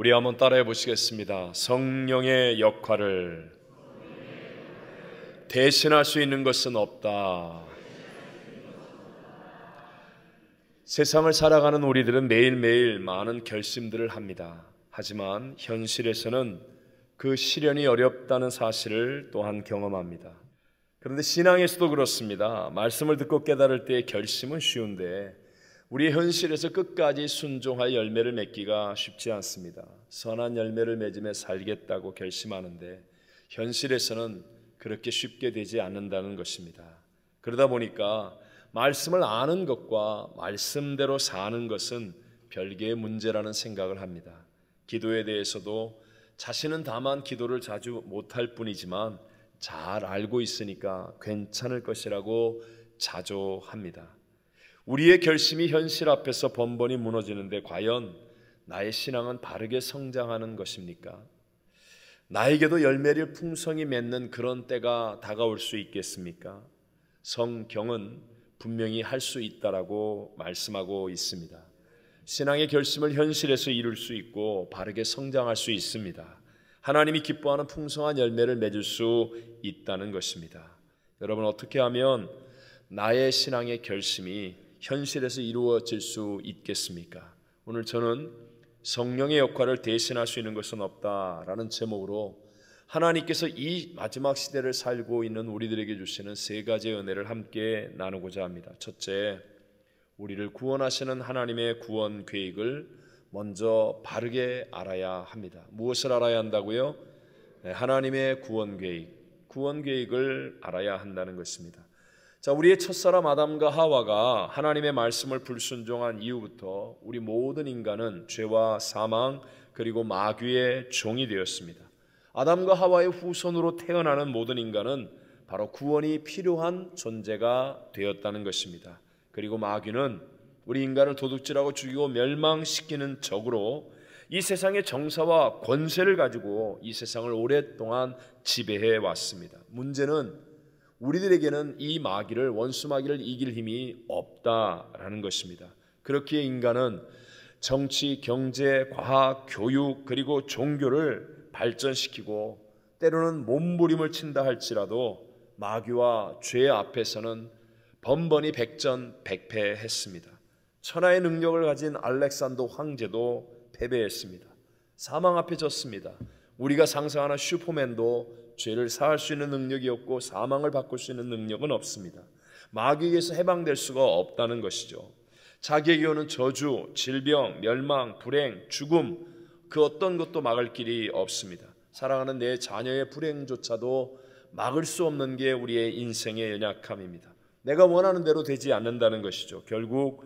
우리 한번 따라해 보시겠습니다. 성령의 역할을 대신할 수 있는 것은 없다. 세상을 살아가는 우리들은 매일매일 많은 결심들을 합니다. 하지만 현실에서는 그 실현이 어렵다는 사실을 또한 경험합니다. 그런데 신앙에서도 그렇습니다. 말씀을 듣고 깨달을 때의 결심은 쉬운데 우리의 현실에서 끝까지 순종하여 열매를 맺기가 쉽지 않습니다. 선한 열매를 맺으며 살겠다고 결심하는데 현실에서는 그렇게 쉽게 되지 않는다는 것입니다. 그러다 보니까 말씀을 아는 것과 말씀대로 사는 것은 별개의 문제라는 생각을 합니다. 기도에 대해서도 자신은 다만 기도를 자주 못할 뿐이지만 잘 알고 있으니까 괜찮을 것이라고 자조합니다. 우리의 결심이 현실 앞에서 번번이 무너지는데 과연 나의 신앙은 바르게 성장하는 것입니까? 나에게도 열매를 풍성히 맺는 그런 때가 다가올 수 있겠습니까? 성경은 분명히 할 수 있다라고 말씀하고 있습니다. 신앙의 결심을 현실에서 이룰 수 있고 바르게 성장할 수 있습니다. 하나님이 기뻐하는 풍성한 열매를 맺을 수 있다는 것입니다. 여러분, 어떻게 하면 나의 신앙의 결심이 현실에서 이루어질 수 있겠습니까? 오늘 저는 성령의 역할을 대신할 수 있는 것은 없다라는 제목으로 하나님께서 이 마지막 시대를 살고 있는 우리들에게 주시는 세 가지의 은혜를 함께 나누고자 합니다. 첫째, 우리를 구원하시는 하나님의 구원 계획을 먼저 바르게 알아야 합니다. 무엇을 알아야 한다고요? 하나님의 구원 계획을 알아야 한다는 것입니다. 자, 우리의 첫사람 아담과 하와가 하나님의 말씀을 불순종한 이후부터 우리 모든 인간은 죄와 사망 그리고 마귀의 종이 되었습니다. 아담과 하와의 후손으로 태어나는 모든 인간은 바로 구원이 필요한 존재가 되었다는 것입니다. 그리고 마귀는 우리 인간을 도둑질하고 죽이고 멸망시키는 적으로 이 세상의 정사와 권세를 가지고 이 세상을 오랫동안 지배해 왔습니다. 문제는 우리들에게는 이 마귀를, 원수 마귀를 이길 힘이 없다라는 것입니다. 그렇기에 인간은 정치, 경제, 과학, 교육 그리고 종교를 발전시키고 때로는 몸부림을 친다 할지라도 마귀와 죄 앞에서는 번번이 백전백패했습니다. 천하의 능력을 가진 알렉산더 황제도 패배했습니다. 사망 앞에 졌습니다. 우리가 상상하는 슈퍼맨도 죄를 사할 수 있는 능력이 없고 사망을 바꿀 수 있는 능력은 없습니다. 마귀에게서 해방될 수가 없다는 것이죠. 자기에게 오는 저주, 질병, 멸망, 불행, 죽음, 그 어떤 것도 막을 길이 없습니다. 사랑하는 내 자녀의 불행조차도 막을 수 없는 게 우리의 인생의 연약함입니다. 내가 원하는 대로 되지 않는다는 것이죠. 결국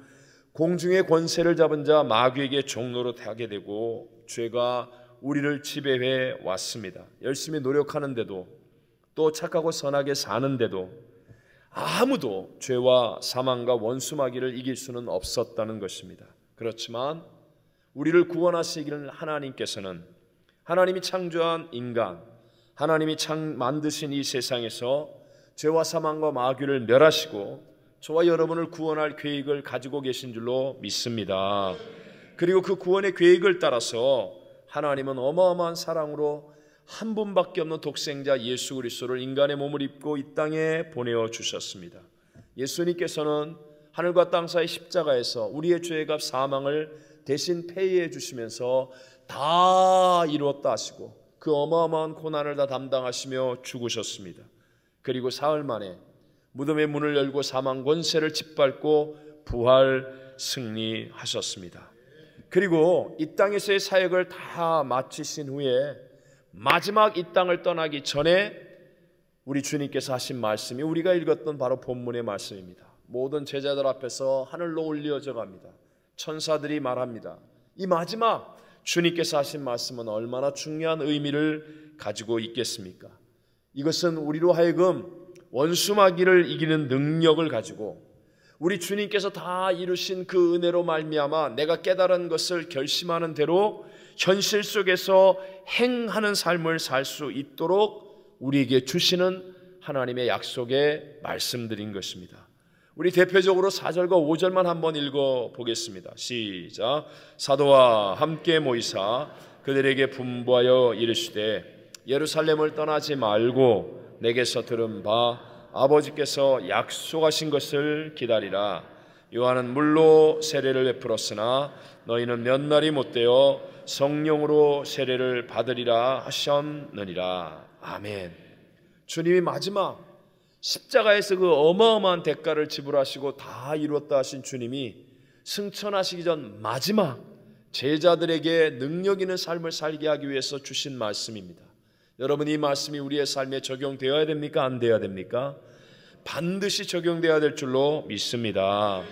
공중의 권세를 잡은 자 마귀에게 종로로 하게 되고 죄가 우리를 지배해 왔습니다. 열심히 노력하는데도 또 착하고 선하게 사는데도 아무도 죄와 사망과 원수 마귀를 이길 수는 없었다는 것입니다. 그렇지만 우리를 구원하시기를 하나님께서는 하나님이 창조한 인간, 하나님이 만드신 이 세상에서 죄와 사망과 마귀를 멸하시고 저와 여러분을 구원할 계획을 가지고 계신 줄로 믿습니다. 그리고 그 구원의 계획을 따라서 하나님은 어마어마한 사랑으로 한 분밖에 없는 독생자 예수 그리스도를 인간의 몸을 입고 이 땅에 보내어 주셨습니다. 예수님께서는 하늘과 땅 사이 십자가에서 우리의 죄의 값 사망을 대신 폐의해 주시면서 다 이루었다 하시고 그 어마어마한 고난을 다 담당하시며 죽으셨습니다. 그리고 사흘 만에 무덤의 문을 열고 사망 권세를 짓밟고 부활 승리하셨습니다. 그리고 이 땅에서의 사역을 다 마치신 후에 마지막 이 땅을 떠나기 전에 우리 주님께서 하신 말씀이 우리가 읽었던 바로 본문의 말씀입니다. 모든 제자들 앞에서 하늘로 올려져 갑니다. 천사들이 말합니다. 이 마지막 주님께서 하신 말씀은 얼마나 중요한 의미를 가지고 있겠습니까? 이것은 우리로 하여금 원수 마귀를 이기는 능력을 가지고 우리 주님께서 다 이루신 그 은혜로 말미암아 내가 깨달은 것을 결심하는 대로 현실 속에서 행하는 삶을 살 수 있도록 우리에게 주시는 하나님의 약속의 말씀드린 것입니다. 우리 대표적으로 4절과 5절만 한번 읽어보겠습니다. 시작. 사도와 함께 모이사 그들에게 분부하여 이르시되 예루살렘을 떠나지 말고 내게서 들은 바 아버지께서 약속하신 것을 기다리라. 요한은 물로 세례를 베풀었으나 너희는 몇 날이 못되어 성령으로 세례를 받으리라 하셨느니라. 아멘. 주님이 마지막 십자가에서 그 어마어마한 대가를 지불하시고 다 이루었다 하신 주님이 승천하시기 전 마지막 제자들에게 능력 있는 삶을 살게 하기 위해서 주신 말씀입니다. 여러분, 이 말씀이 우리의 삶에 적용되어야 됩니까? 안 되어야 됩니까? 반드시 적용되어야 될 줄로 믿습니다.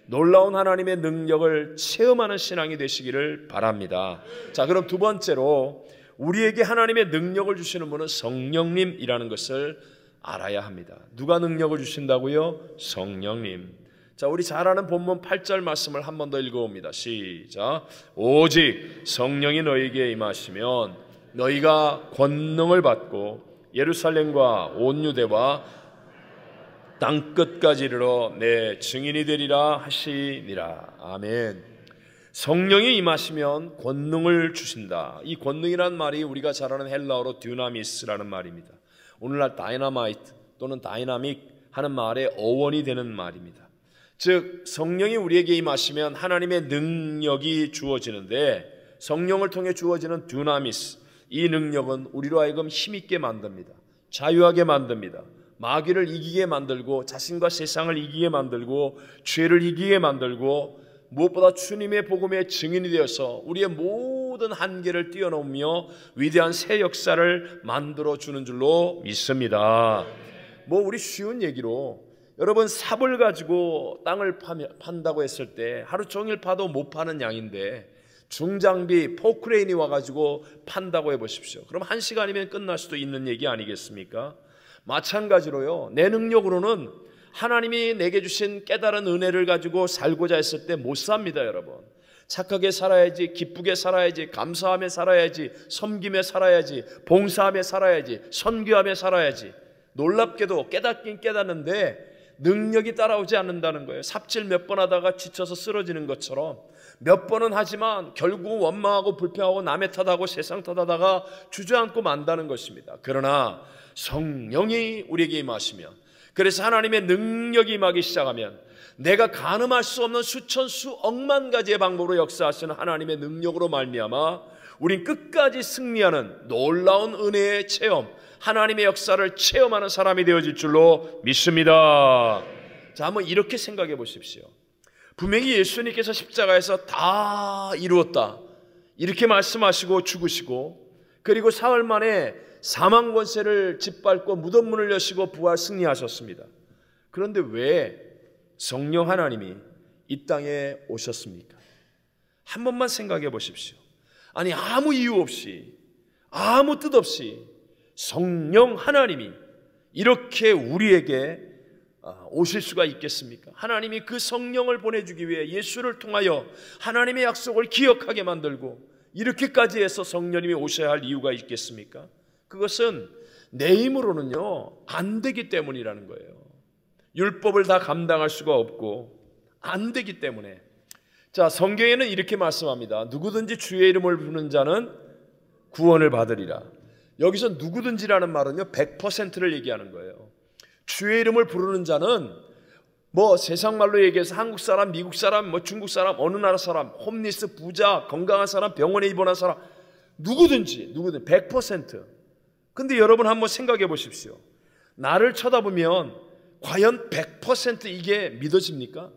놀라운 하나님의 능력을 체험하는 신앙이 되시기를 바랍니다. 자, 그럼 두 번째로 우리에게 하나님의 능력을 주시는 분은 성령님이라는 것을 알아야 합니다. 누가 능력을 주신다고요? 성령님. 자, 우리 잘 아는 본문 8절 말씀을 한 번 더 읽어봅니다. 시작. 오직 성령이 너희에게 임하시면 너희가 권능을 받고 예루살렘과 온 유대와 땅끝까지 이르러 내 증인이 되리라 하시니라. 아멘. 성령이 임하시면 권능을 주신다. 이 권능이란 말이 우리가 잘 아는 헬라어로 듀나미스라는 말입니다. 오늘날 다이나마이트 또는 다이나믹 하는 말의 어원이 되는 말입니다. 즉 성령이 우리에게 임하시면 하나님의 능력이 주어지는데, 성령을 통해 주어지는 듀나미스, 이 능력은 우리로 하여금 힘있게 만듭니다. 자유하게 만듭니다. 마귀를 이기게 만들고 자신과 세상을 이기게 만들고 죄를 이기게 만들고 무엇보다 주님의 복음의 증인이 되어서 우리의 모든 한계를 뛰어넘으며 위대한 새 역사를 만들어주는 줄로 믿습니다. 우리 쉬운 얘기로 여러분, 삽을 가지고 땅을 판다고 했을 때 하루 종일 파도 못 파는 양인데 중장비 포크레인이 와가지고 판다고 해보십시오. 그럼 1시간이면 끝날 수도 있는 얘기 아니겠습니까? 마찬가지로요, 내 능력으로는 하나님이 내게 주신 깨달은 은혜를 가지고 살고자 했을 때 못 삽니다. 여러분, 착하게 살아야지, 기쁘게 살아야지, 감사하며 살아야지, 섬기며 살아야지, 봉사하며 살아야지, 선교하며 살아야지. 놀랍게도 깨닫긴 깨닫는데 능력이 따라오지 않는다는 거예요. 삽질 몇 번 하다가 지쳐서 쓰러지는 것처럼 몇 번은 하지만 결국 원망하고 불평하고 남의 탓하고 세상 탓하다가 주저앉고 만다는 것입니다. 그러나 성령이 우리에게 임하시면, 그래서 하나님의 능력이 임하기 시작하면 내가 가늠할 수 없는 수천 수억만 가지의 방법으로 역사하시는 하나님의 능력으로 말미암아 우린 끝까지 승리하는 놀라운 은혜의 체험, 하나님의 역사를 체험하는 사람이 되어질 줄로 믿습니다. 자, 한번 이렇게 생각해 보십시오. 분명히 예수님께서 십자가에서 다 이루었다 이렇게 말씀하시고 죽으시고, 그리고 사흘 만에 사망 권세를 짓밟고 무덤문을 여시고 부활 승리하셨습니다. 그런데 왜 성령 하나님이 이 땅에 오셨습니까? 한 번만 생각해 보십시오. 아니, 아무 이유 없이, 아무 뜻 없이 성령 하나님이 이렇게 우리에게 오실 수가 있겠습니까? 하나님이 그 성령을 보내주기 위해 예수를 통하여 하나님의 약속을 기억하게 만들고 이렇게까지 해서 성령님이 오셔야 할 이유가 있겠습니까? 그것은 내 힘으로는요 안 되기 때문이라는 거예요. 율법을 다 감당할 수가 없고 안 되기 때문에. 자, 성경에는 이렇게 말씀합니다. 누구든지 주의 이름을 부르는 자는 구원을 받으리라. 여기서 누구든지라는 말은요 100%를 얘기하는 거예요. 주의 이름을 부르는 자는 세상 말로 얘기해서 한국 사람, 미국 사람, 중국 사람, 어느 나라 사람, 홈리스, 부자, 건강한 사람, 병원에 입원한 사람, 누구든지 100%. 근데 여러분 한번 생각해 보십시오. 나를 쳐다보면 과연 100% 이게 믿어집니까?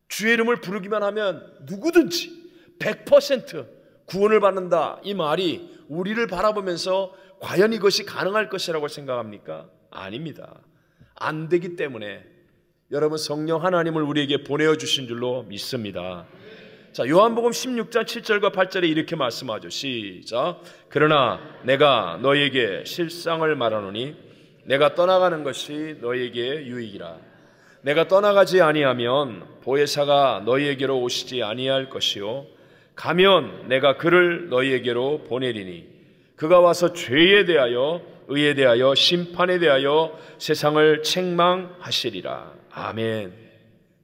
주의 이름을 부르기만 하면 누구든지 100% 구원을 받는다, 이 말이 우리를 바라보면서 과연 이것이 가능할 것이라고 생각합니까? 아닙니다. 안 되기 때문에 여러분 성령 하나님을 우리에게 보내어 주신 줄로 믿습니다. 자, 요한복음 16장 7절과 8절에 이렇게 말씀하죠. 시작. 그러나 내가 너희에게 실상을 말하노니 내가 떠나가는 것이 너희에게 유익이라. 내가 떠나가지 아니하면 보혜사가 너희에게로 오시지 아니할 것이요 가면 내가 그를 너희에게로 보내리니 그가 와서 죄에 대하여 의에 대하여 심판에 대하여 세상을 책망하시리라. 아멘.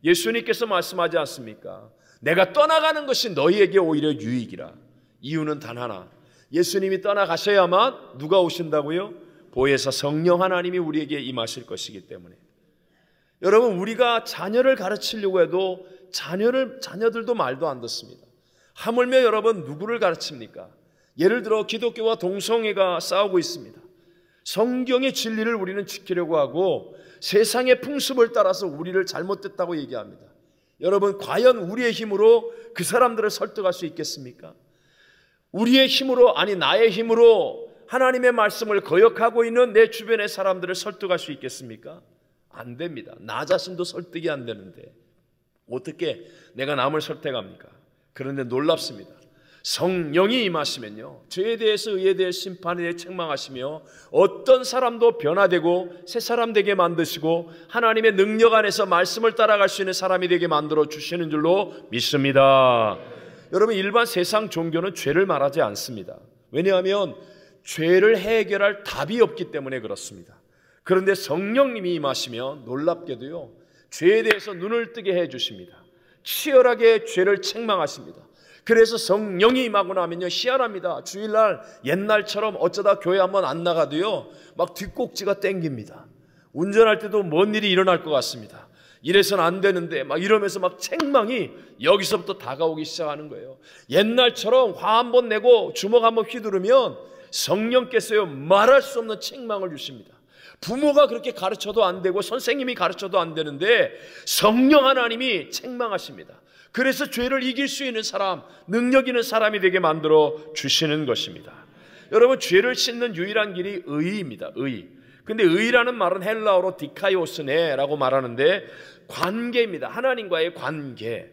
예수님께서 말씀하지 않습니까? 내가 떠나가는 것이 너희에게 오히려 유익이라. 이유는 단 하나, 예수님이 떠나가셔야만 누가 오신다고요? 보혜사 성령 하나님이 우리에게 임하실 것이기 때문에. 여러분, 우리가 자녀를 가르치려고 해도 자녀들도 말도 안 듣습니다. 하물며 여러분, 누구를 가르칩니까? 예를 들어 기독교와 동성애가 싸우고 있습니다. 성경의 진리를 우리는 지키려고 하고 세상의 풍습을 따라서 우리를 잘못됐다고 얘기합니다. 여러분, 과연 우리의 힘으로 그 사람들을 설득할 수 있겠습니까? 우리의 힘으로, 아니 나의 힘으로 하나님의 말씀을 거역하고 있는 내 주변의 사람들을 설득할 수 있겠습니까? 안 됩니다. 나 자신도 설득이 안 되는데 어떻게 내가 남을 설득합니까? 그런데 놀랍습니다. 성령이 임하시면요, 죄에 대해서 의에 대해 심판에 대해 책망하시며 어떤 사람도 변화되고 새 사람 되게 만드시고 하나님의 능력 안에서 말씀을 따라갈 수 있는 사람이 되게 만들어 주시는 줄로 믿습니다. 여러분, 일반 세상 종교는 죄를 말하지 않습니다. 왜냐하면 죄를 해결할 답이 없기 때문에 그렇습니다. 그런데 성령님이 임하시면 놀랍게도요, 죄에 대해서 눈을 뜨게 해주십니다. 치열하게 죄를 책망하십니다. 그래서 성령이 임하고 나면요, 희한합니다. 주일날 옛날처럼 어쩌다 교회 한번 안 나가도요, 막 뒷꼭지가 땡깁니다. 운전할 때도 뭔 일이 일어날 것 같습니다. 이래서는 안 되는데 막 이러면서 막 책망이 여기서부터 다가오기 시작하는 거예요. 옛날처럼 화 한번 내고 주먹 한번 휘두르면 성령께서요, 말할 수 없는 책망을 주십니다. 부모가 그렇게 가르쳐도 안 되고 선생님이 가르쳐도 안 되는데 성령 하나님이 책망하십니다. 그래서 죄를 이길 수 있는 사람, 능력 있는 사람이 되게 만들어 주시는 것입니다. 여러분, 죄를 씻는 유일한 길이 의입니다. 의. 근데 의라는 말은 헬라어로 디카이오스네라고 말하는데 관계입니다. 하나님과의 관계.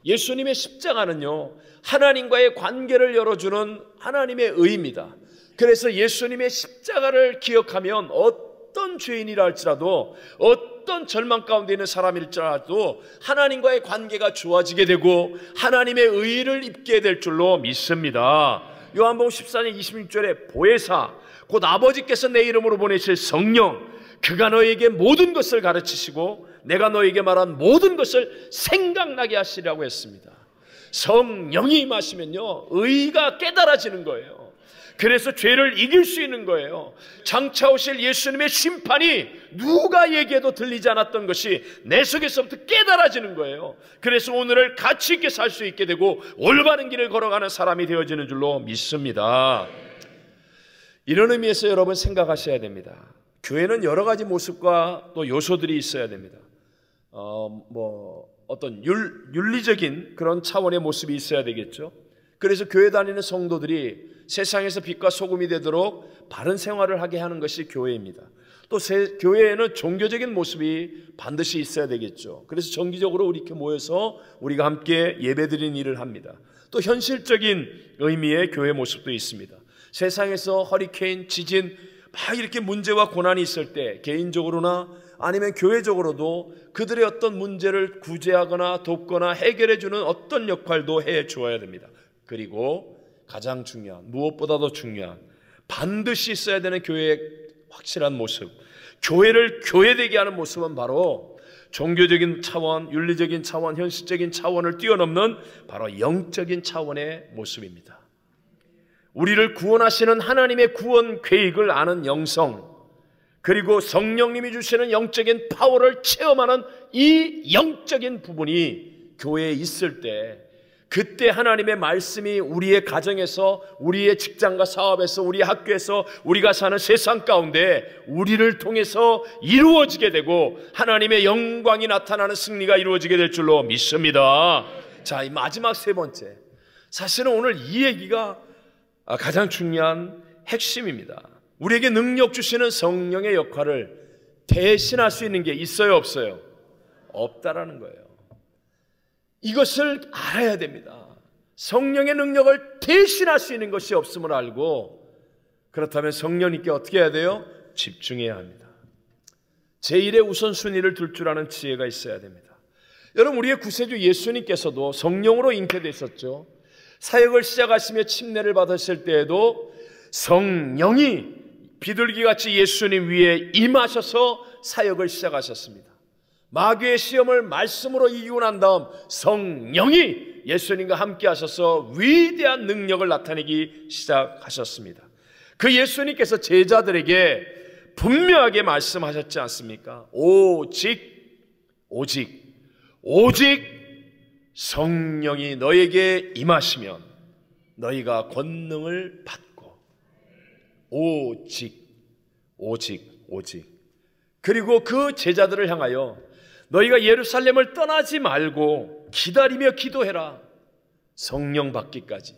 예수님의 십자가는요, 하나님과의 관계를 열어주는 하나님의 의입니다. 그래서 예수님의 십자가를 기억하면 어떤 죄인이라 할지라도, 어떤 절망 가운데 있는 사람일지라도 하나님과의 관계가 좋아지게 되고 하나님의 의를 입게 될 줄로 믿습니다. 요한복음 14장 26절에 보혜사, 곧 아버지께서 내 이름으로 보내실 성령, 그가 너에게 모든 것을 가르치시고 내가 너에게 말한 모든 것을 생각나게 하시라고 했습니다. 성령이 임하시면요, 의가 깨달아지는 거예요. 그래서 죄를 이길 수 있는 거예요. 장차 오실 예수님의 심판이 누가 얘기해도 들리지 않았던 것이 내 속에서부터 깨달아지는 거예요. 그래서 오늘을 가치 있게 살 수 있게 되고 올바른 길을 걸어가는 사람이 되어지는 줄로 믿습니다. 이런 의미에서 여러분 생각하셔야 됩니다. 교회는 여러 가지 모습과 또 요소들이 있어야 됩니다. 어떤 윤리적인 그런 차원의 모습이 있어야 되겠죠. 그래서 교회 다니는 성도들이 세상에서 빛과 소금이 되도록 바른 생활을 하게 하는 것이 교회입니다. 또 교회에는 종교적인 모습이 반드시 있어야 되겠죠. 그래서 정기적으로 이렇게 모여서 우리가 함께 예배드리는 일을 합니다. 또 현실적인 의미의 교회 모습도 있습니다. 세상에서 허리케인, 지진, 막 이렇게 문제와 고난이 있을 때 개인적으로나 아니면 교회적으로도 그들의 어떤 문제를 구제하거나 돕거나 해결해주는 어떤 역할도 해 주어야 됩니다. 그리고 가장 중요한, 무엇보다도 중요한, 반드시 있어야 되는 교회의 확실한 모습, 교회를 교회되게 하는 모습은 바로 종교적인 차원, 윤리적인 차원, 현실적인 차원을 뛰어넘는 바로 영적인 차원의 모습입니다. 우리를 구원하시는 하나님의 구원 계획을 아는 영성, 그리고 성령님이 주시는 영적인 파워를 체험하는 이 영적인 부분이 교회에 있을 때, 그때 하나님의 말씀이 우리의 가정에서, 우리의 직장과 사업에서, 우리 학교에서, 우리가 사는 세상 가운데 우리를 통해서 이루어지게 되고 하나님의 영광이 나타나는 승리가 이루어지게 될 줄로 믿습니다. 자, 이 마지막 세 번째, 사실은 오늘 이 얘기가 가장 중요한 핵심입니다. 우리에게 능력 주시는 성령의 역할을 대신할 수 있는 게 있어요, 없어요? 없다라는 거예요. 이것을 알아야 됩니다. 성령의 능력을 대신할 수 있는 것이 없음을 알고, 그렇다면 성령님께 어떻게 해야 돼요? 집중해야 합니다. 제1의 우선순위를 둘 줄 아는 지혜가 있어야 됩니다. 여러분, 우리의 구세주 예수님께서도 성령으로 잉태되셨죠. 사역을 시작하시며 침례를 받으실 때에도 성령이 비둘기같이 예수님 위에 임하셔서 사역을 시작하셨습니다. 마귀의 시험을 말씀으로 이기고 난 다음 성령이 예수님과 함께 하셔서 위대한 능력을 나타내기 시작하셨습니다. 그 예수님께서 제자들에게 분명하게 말씀하셨지 않습니까? 오직 성령이 너에게 임하시면 너희가 권능을 받고, 오직. 그리고 그 제자들을 향하여 너희가 예루살렘을 떠나지 말고 기다리며 기도해라. 성령 받기까지.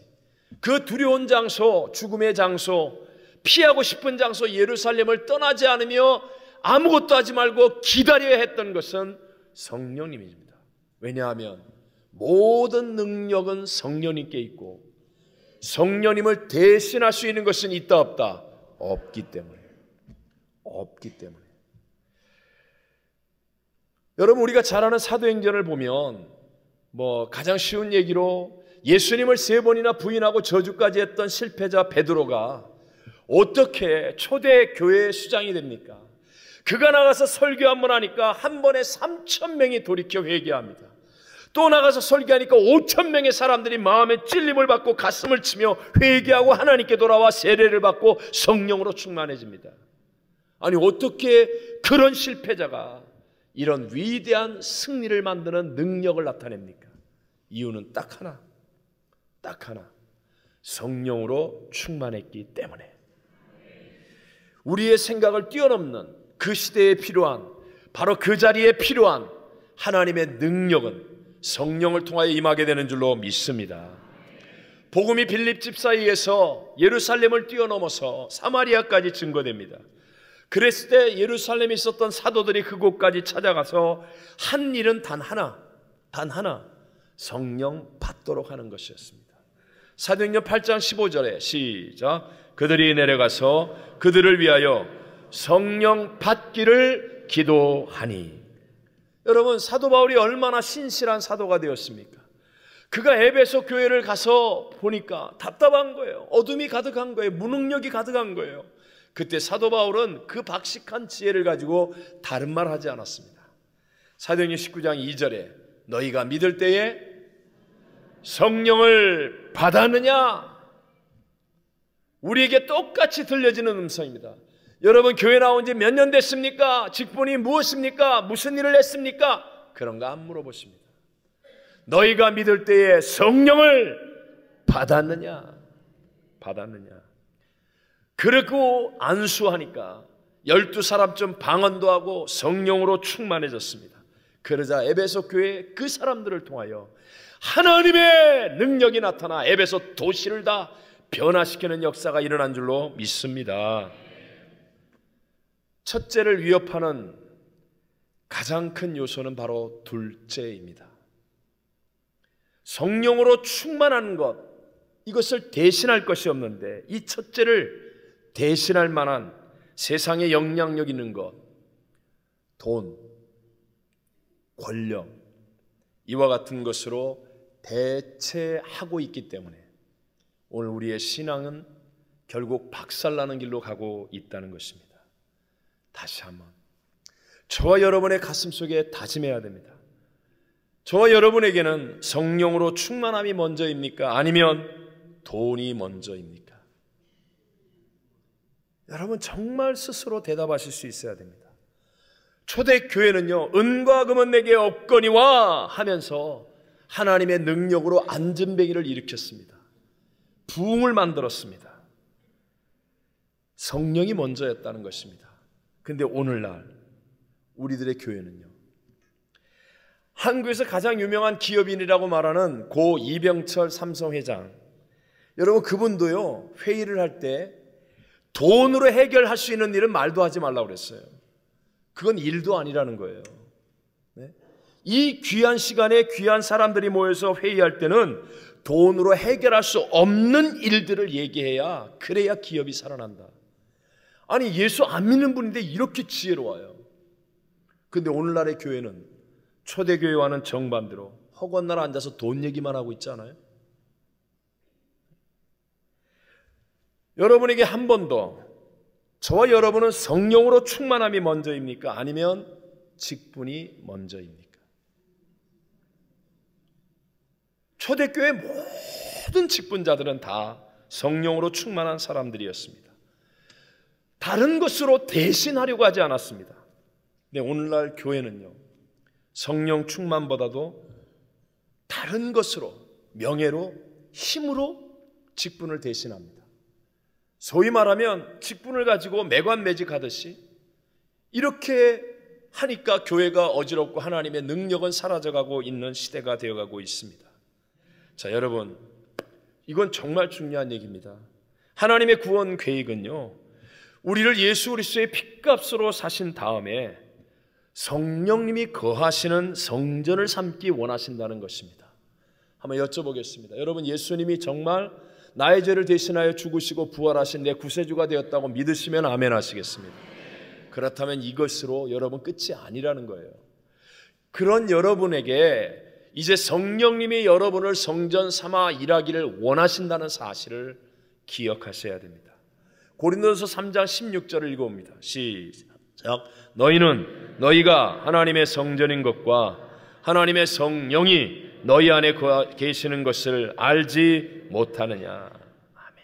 그 두려운 장소, 죽음의 장소, 피하고 싶은 장소 예루살렘을 떠나지 않으며 아무것도 하지 말고 기다려야 했던 것은 성령님입니다. 왜냐하면 모든 능력은 성령님께 있고 성령님을 대신할 수 있는 것은 있다 없다? 없기 때문에. 여러분, 우리가 잘 아는 사도행전을 보면 가장 쉬운 얘기로 예수님을 3번이나 부인하고 저주까지 했던 실패자 베드로가 어떻게 초대 교회의 수장이 됩니까? 그가 나가서 설교 한번 하니까 한 번에 3,000명이 돌이켜 회개합니다. 또 나가서 설교하니까 5,000명의 사람들이 마음에 찔림을 받고 가슴을 치며 회개하고 하나님께 돌아와 세례를 받고 성령으로 충만해집니다. 아니, 어떻게 그런 실패자가 이런 위대한 승리를 만드는 능력을 나타냅니까? 이유는 딱 하나. 성령으로 충만했기 때문에. 우리의 생각을 뛰어넘는 그 시대에 필요한, 바로 그 자리에 필요한 하나님의 능력은 성령을 통하여 임하게 되는 줄로 믿습니다. 복음이 빌립 집사에게서 예루살렘을 뛰어넘어서 사마리아까지 증거됩니다. 그랬을 때 예루살렘에 있었던 사도들이 그곳까지 찾아가서 한 일은 단 하나, 성령 받도록 하는 것이었습니다. 사도행전 8장 15절에 시작. 그들이 내려가서 그들을 위하여 성령 받기를 기도하니. 여러분, 사도 바울이 얼마나 신실한 사도가 되었습니까? 그가 에베소 교회를 가서 보니까 답답한 거예요. 어둠이 가득한 거예요. 무능력이 가득한 거예요. 그때 사도 바울은 그 박식한 지혜를 가지고 다른 말 하지 않았습니다. 사도행전 19장 2절에 너희가 믿을 때에 성령을 받았느냐? 우리에게 똑같이 들려지는 음성입니다. 여러분, 교회 나온 지 몇 년 됐습니까? 직분이 무엇입니까? 무슨 일을 했습니까? 그런 거 안 물어보십니다. 너희가 믿을 때에 성령을 받았느냐? 그리고 안수하니까 12사람쯤 방언도 하고 성령으로 충만해졌습니다. 그러자 에베소 교회 그 사람들을 통하여 하나님의 능력이 나타나 에베소 도시를 다 변화시키는 역사가 일어난 줄로 믿습니다. 첫째를 위협하는 가장 큰 요소는 바로 둘째입니다. 성령으로 충만한 것, 이것을 대신할 것이 없는데 이 첫째를 대신할 만한 세상에 영향력 있는 것, 돈, 권력, 이와 같은 것으로 대체하고 있기 때문에 오늘 우리의 신앙은 결국 박살나는 길로 가고 있다는 것입니다. 다시 한번 저와 여러분의 가슴속에 다짐해야 됩니다. 저와 여러분에게는 성령으로 충만함이 먼저입니까? 아니면 돈이 먼저입니까? 여러분, 정말 스스로 대답하실 수 있어야 됩니다. 초대교회는요, 은과 금은 내게 없거니와 하면서 하나님의 능력으로 안전뱅이를 일으켰습니다. 부흥을 만들었습니다. 성령이 먼저였다는 것입니다. 근데 오늘날 우리들의 교회는요, 한국에서 가장 유명한 기업인이라고 말하는 고 이병철 삼성회장, 여러분, 그분도요, 회의를 할 때 돈으로 해결할 수 있는 일은 말도 하지 말라고 그랬어요. 그건 일도 아니라는 거예요. 네? 이 귀한 시간에 귀한 사람들이 모여서 회의할 때는 돈으로 해결할 수 없는 일들을 얘기해야, 그래야 기업이 살아난다. 아니, 예수 안 믿는 분인데 이렇게 지혜로워요. 근데 오늘날의 교회는 초대교회와는 정반대로 허건날 앉아서 돈 얘기만 하고 있지 않아요? 여러분에게 한 번 더, 저와 여러분은 성령으로 충만함이 먼저입니까? 아니면 직분이 먼저입니까? 초대교회 모든 직분자들은 다 성령으로 충만한 사람들이었습니다. 다른 것으로 대신하려고 하지 않았습니다. 근데 오늘날 교회는요, 성령 충만보다도 다른 것으로, 명예로, 힘으로 직분을 대신합니다. 소위 말하면 직분을 가지고 매관매직하듯이 이렇게 하니까 교회가 어지럽고 하나님의 능력은 사라져가고 있는 시대가 되어가고 있습니다. 자, 여러분, 이건 정말 중요한 얘기입니다. 하나님의 구원 계획은요, 우리를 예수 그리스도의 핏값으로 사신 다음에 성령님이 거하시는 성전을 삼기 원하신다는 것입니다. 한번 여쭤보겠습니다. 여러분, 예수님이 정말 나의 죄를 대신하여 죽으시고 부활하신 내 구세주가 되었다고 믿으시면 아멘 하시겠습니다. 그렇다면 이것으로 여러분 끝이 아니라는 거예요. 그런 여러분에게 이제 성령님이 여러분을 성전 삼아 일하기를 원하신다는 사실을 기억하셔야 됩니다. 고린도전서 3장 16절을 읽어봅니다. 시작. 너희는 너희가 하나님의 성전인 것과 하나님의 성령이 너희 안에 계시는 것을 알지 못하느냐. 아멘.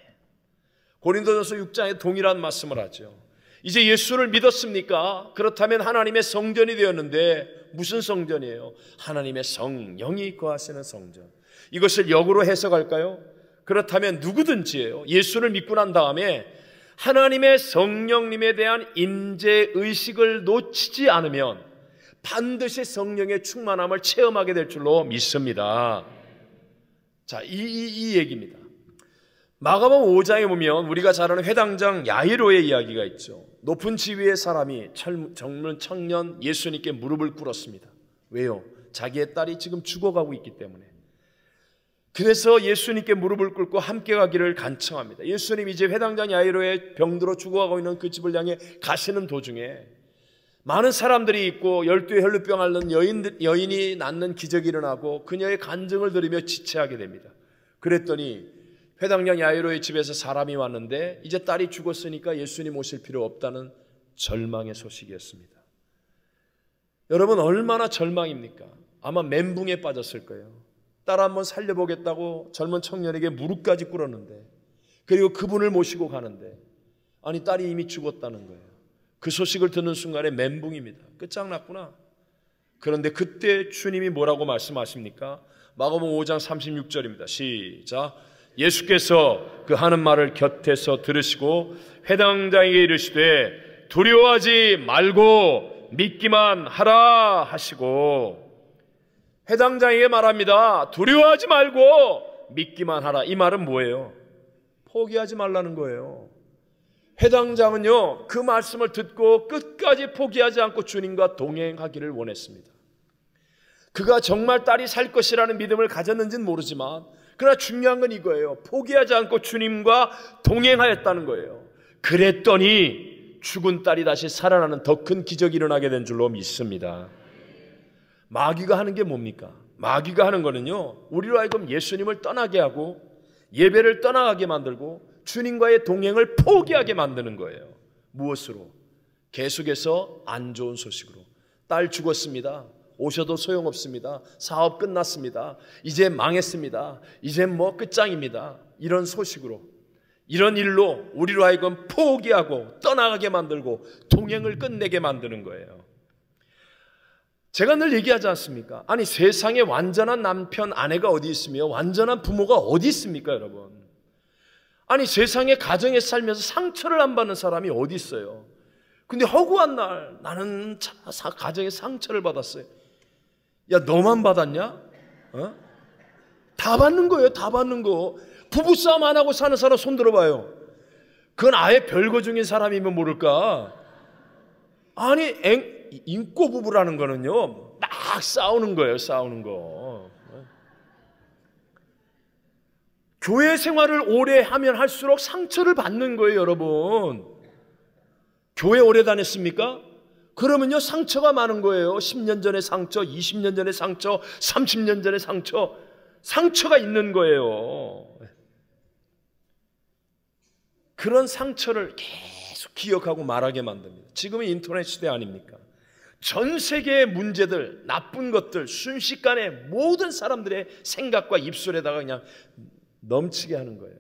고린도전서 6장에 동일한 말씀을 하죠. 이제 예수를 믿었습니까? 그렇다면 하나님의 성전이 되었는데 무슨 성전이에요? 하나님의 성령이 거하시는 성전. 이것을 역으로 해석할까요? 그렇다면 누구든지예요. 예수를 믿고 난 다음에 하나님의 성령님에 대한 인재의식을 놓치지 않으면 반드시 성령의 충만함을 체험하게 될 줄로 믿습니다. 자, 이 얘기입니다. 마가복음 5장에 보면 우리가 잘 아는 회당장 야이로의 이야기가 있죠. 높은 지위의 사람이 젊은 청년 예수님께 무릎을 꿇었습니다. 왜요? 자기의 딸이 지금 죽어가고 있기 때문에. 그래서 예수님께 무릎을 꿇고 함께 가기를 간청합니다. 예수님 이제 회당장 야이로의 병들어 죽어가고 있는 그 집을 향해 가시는 도중에 많은 사람들이 있고 12의 혈루병 앓는 여인이 낫는 기적이 일어나고 그녀의 간증을 들으며 지체하게 됩니다. 그랬더니 회당장 야이로의 집에서 사람이 왔는데 이제 딸이 죽었으니까 예수님 오실 필요 없다는 절망의 소식이었습니다. 여러분, 얼마나 절망입니까? 아마 멘붕에 빠졌을 거예요. 딸 한번 살려보겠다고 젊은 청년에게 무릎까지 꿇었는데, 그리고 그분을 모시고 가는데 아니 딸이 이미 죽었다는 거예요. 그 소식을 듣는 순간에 멘붕입니다. 끝장났구나. 그런데 그때 주님이 뭐라고 말씀하십니까? 마가복음 5장 36절입니다. 시작. 예수께서 그 하는 말을 곁에서 들으시고 회당장에게 이르시되 두려워하지 말고 믿기만 하라 하시고, 회당장에게 말합니다. 두려워하지 말고 믿기만 하라. 이 말은 뭐예요? 포기하지 말라는 거예요. 회당장은요, 그 말씀을 듣고 끝까지 포기하지 않고 주님과 동행하기를 원했습니다. 그가 정말 딸이 살 것이라는 믿음을 가졌는지는 모르지만 그러나 중요한 건 이거예요. 포기하지 않고 주님과 동행하였다는 거예요. 그랬더니 죽은 딸이 다시 살아나는 더 큰 기적이 일어나게 된 줄로 믿습니다. 마귀가 하는 게 뭡니까? 마귀가 하는 거는요, 우리로 하여금 예수님을 떠나게 하고 예배를 떠나가게 만들고 주님과의 동행을 포기하게 만드는 거예요. 무엇으로? 계속해서 안 좋은 소식으로. 딸 죽었습니다. 오셔도 소용없습니다. 사업 끝났습니다. 이제 망했습니다. 이제 뭐 끝장입니다. 이런 소식으로, 이런 일로 우리로 하여금 포기하고 떠나가게 만들고 동행을 끝내게 만드는 거예요. 제가 늘 얘기하지 않습니까? 아니, 세상에 완전한 남편, 아내가 어디 있으며 완전한 부모가 어디 있습니까, 여러분? 아니, 세상에 가정에 살면서 상처를 안 받는 사람이 어디 있어요? 근데 허구한 날 나는 가정에 상처를 받았어요. 야, 너만 받았냐? 어? 다 받는 거예요. 다 받는 거. 부부싸움 안 하고 사는 사람 손 들어봐요. 그건 아예 별거 중인 사람이면 모를까? 아니, 인꼬 부부라는 거는요, 막 싸우는 거예요. 싸우는 거. 교회 생활을 오래 하면 할수록 상처를 받는 거예요, 여러분. 교회 오래 다녔습니까? 그러면요, 상처가 많은 거예요. 10년 전의 상처, 20년 전의 상처, 30년 전의 상처. 상처가 있는 거예요. 그런 상처를 계속 기억하고 말하게 만듭니다. 지금은 인터넷 시대 아닙니까? 전 세계의 문제들, 나쁜 것들 순식간에 모든 사람들의 생각과 입술에다가 그냥 넘치게 하는 거예요.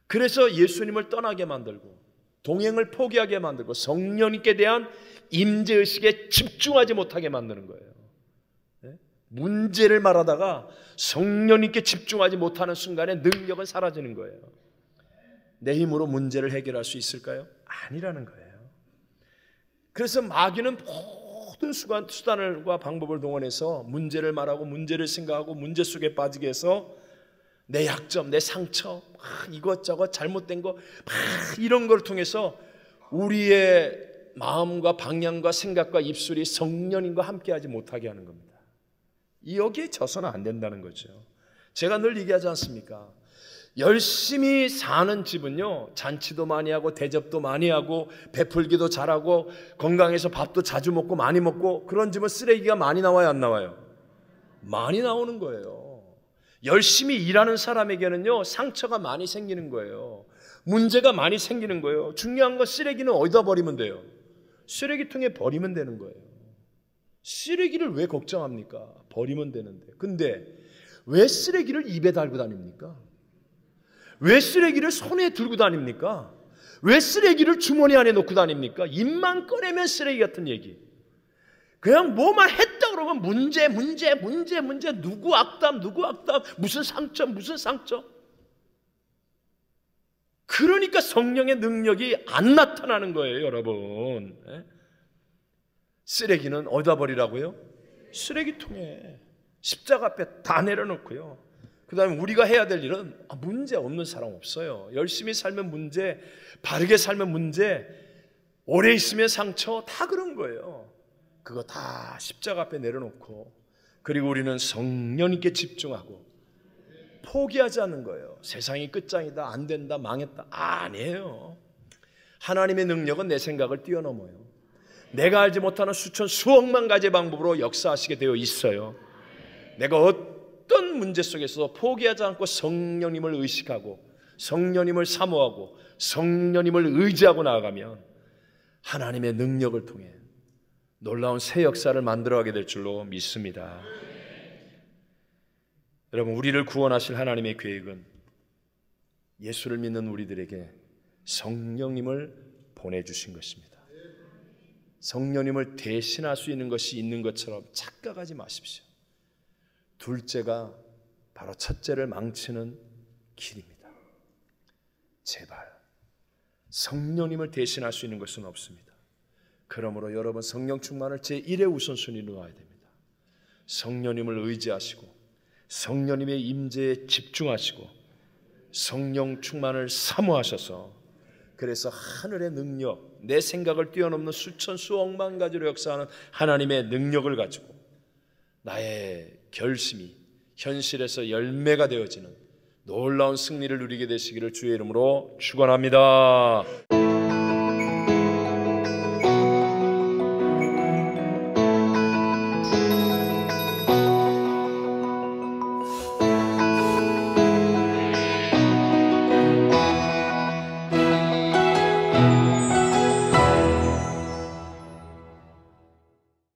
그래서 예수님을 떠나게 만들고 동행을 포기하게 만들고 성령님께 대한 임재의식에 집중하지 못하게 만드는 거예요. 문제를 말하다가 성령님께 집중하지 못하는 순간에 능력은 사라지는 거예요. 내 힘으로 문제를 해결할 수 있을까요? 아니라는 거예요. 그래서 마귀는 모든 수단과 방법을 동원해서 문제를 말하고 문제를 생각하고 문제 속에 빠지게 해서 내 약점, 내 상처, 이것저것 잘못된 거 이런 걸 통해서 우리의 마음과 방향과 생각과 입술이 성령님과 함께하지 못하게 하는 겁니다. 여기에 져서는 안 된다는 거죠. 제가 늘 얘기하지 않습니까? 열심히 사는 집은요, 잔치도 많이 하고 대접도 많이 하고 베풀기도 잘하고 건강해서 밥도 자주 먹고 많이 먹고 그런 집은 쓰레기가 많이 나와요, 안 나와요? 많이 나오는 거예요. 열심히 일하는 사람에게는요, 상처가 많이 생기는 거예요. 문제가 많이 생기는 거예요. 중요한 건 쓰레기는 어디다 버리면 돼요? 쓰레기통에 버리면 되는 거예요. 쓰레기를 왜 걱정합니까? 버리면 되는데. 근데 왜 쓰레기를 입에 달고 다닙니까? 왜 쓰레기를 손에 들고 다닙니까? 왜 쓰레기를 주머니 안에 놓고 다닙니까? 입만 꺼내면 쓰레기 같은 얘기. 그냥 뭐만 했다 그러면 문제, 누구 악담, 무슨 상처. 그러니까 성령의 능력이 안 나타나는 거예요, 여러분. 쓰레기는 어디다 버리라고요? 쓰레기통에. 십자가 앞에 다 내려놓고요. 그 다음에 우리가 해야 될 일은 문제 없는 사람 없어요. 열심히 살면 문제, 바르게 살면 문제, 오래 있으면 상처, 다 그런 거예요. 그거 다 십자가 앞에 내려놓고, 그리고 우리는 성령님께 집중하고 포기하지 않는 거예요. 세상이 끝장이다, 안 된다, 망했다. 아니에요. 하나님의 능력은 내 생각을 뛰어넘어요. 내가 알지 못하는 수억만 가지의 방법으로 역사하시게 되어 있어요. 내가 어떤 문제 속에서 포기하지 않고 성령님을 의식하고 성령님을 사모하고 성령님을 의지하고 나아가면 하나님의 능력을 통해 놀라운 새 역사를 만들어가게 될 줄로 믿습니다. 여러분, 우리를 구원하실 하나님의 계획은 예수를 믿는 우리들에게 성령님을 보내주신 것입니다. 성령님을 대신할 수 있는 것이 있는 것처럼 착각하지 마십시오. 둘째가 바로 첫째를 망치는 길입니다. 제발 성령님을 대신할 수 있는 것은 없습니다. 그러므로 여러분, 성령 충만을 제1의 우선순위로 놔야 됩니다. 성령님을 의지하시고 성령님의 임재에 집중하시고 성령 충만을 사모하셔서, 그래서 하늘의 능력, 내 생각을 뛰어넘는 수억만 가지로 역사하는 하나님의 능력을 가지고 나의 결심이 현실에서 열매가 되어지는 놀라운 승리를 누리게 되시기를 주의 이름으로 축원합니다.